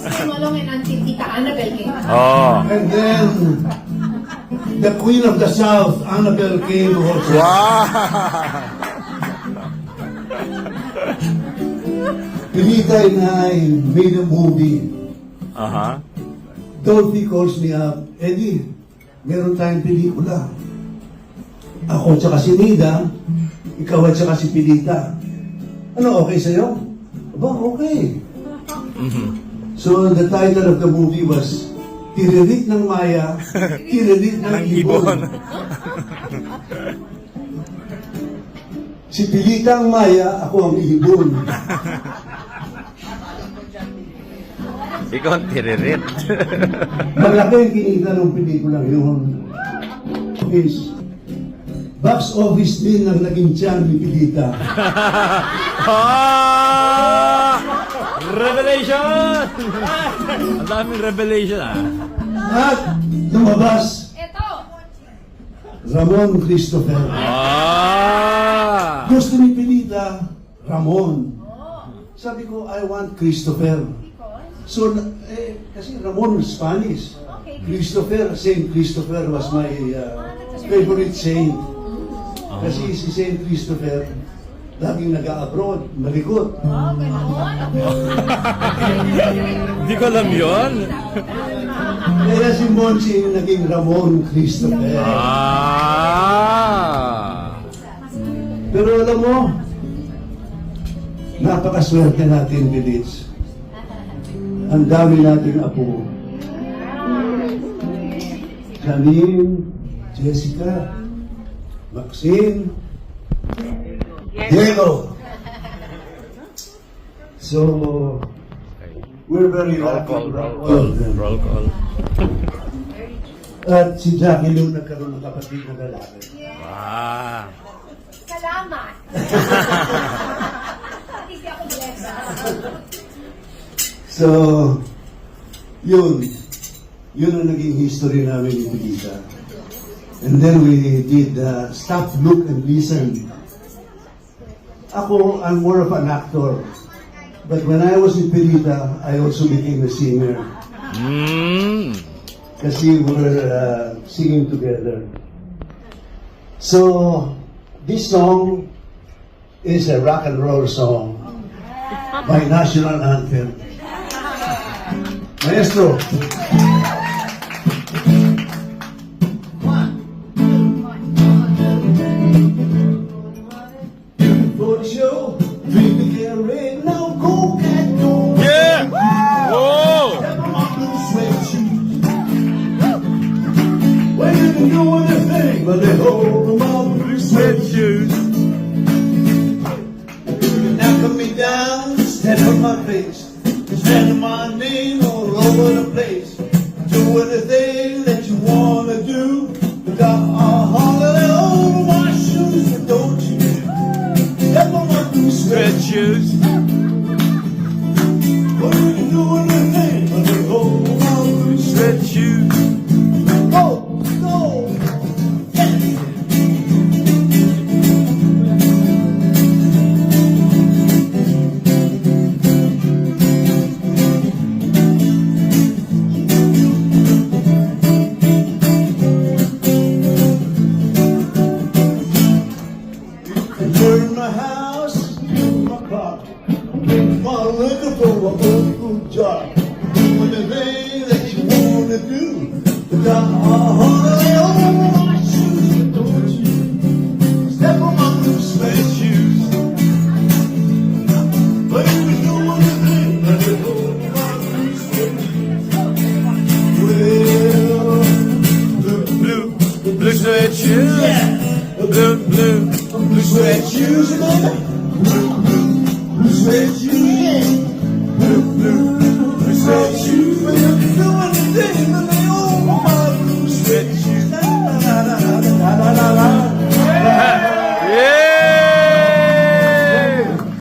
Sing along and until Tita Annabelle came. Oh. And then, the Queen of the South, Annabelle, came also. Wow. Pilita and I made a movie. Uh-huh. Dolphy calls me up, Eddie, meron tayong pelikula. Ako at saka si Nida, ikaw at saka si Pilita. Ano, okay sa'yo? Aba, okay. So, the title of the movie was Tiririt ng Maya, Tiririt ng Ibon. Si Pilita ang Maya, ako ang ibon. Ikaw ang tiririt. Malaki ang kinita ng pelikula yun. Is, box office din ang naging tiyan ni Pilita. Ah! Revelation! Ang daming revelation, ah. At lumabas Ito! Ramon Christopher. Ah! Gusto ni Pilita, Ramon. Sabi ko, I want Christopher. So, kasi Ramon Spanish. Christopher, Saint Christopher was my favorite saint. Kasi si Saint Christopher, laging nag-a-abroad, malikot. Oh, gano'n? Hindi ko alam yun. Kaya si Monchi naging Ramon Christopher. Ah! Pero alam mo, napakaswerte natin, Bilits. Ang dami nating apo. Janine, Jessica, Maxine, Diego. So, we're very Roll lucky. call, roll All call. of them. Roll call. At si Jackie Lou nagkaroon ng kapatid na lalaki. Ah! Salamat! Hindi ako blessed. So, yun ang naging history namin ni Pilita. And then we did Stop, Look, and Listen. Ako, I'm more of an actor. But when I was with Pilita, I also became a singer. Kasi we were singing together. So, this song is a rock and roll song. My national anthem. Maestro. For the show, drink the Gatorade, now go cat go. Yeah! Whoa! Step on my blue suede shoes. Well, you can do anything, but they hold my blue suede shoes. You can knock me down, step on my face, stand my name all over the place. Do anything that you wanna do. But I'll holler over my shoes, but don't you step on my blue suede shoes. Well, you can do anything, but they hold my blue suede shoes. Go, go, yeah. Burn my house, my car, my liquor for a old jar. Do anything that you wanna do. But honey, over my shoes, but don't you step on my blue suede shoes. But you can do anything that you hold my blue suede shoes. Well, blue suede shoes. Yeah. Blue suede shoes, baby.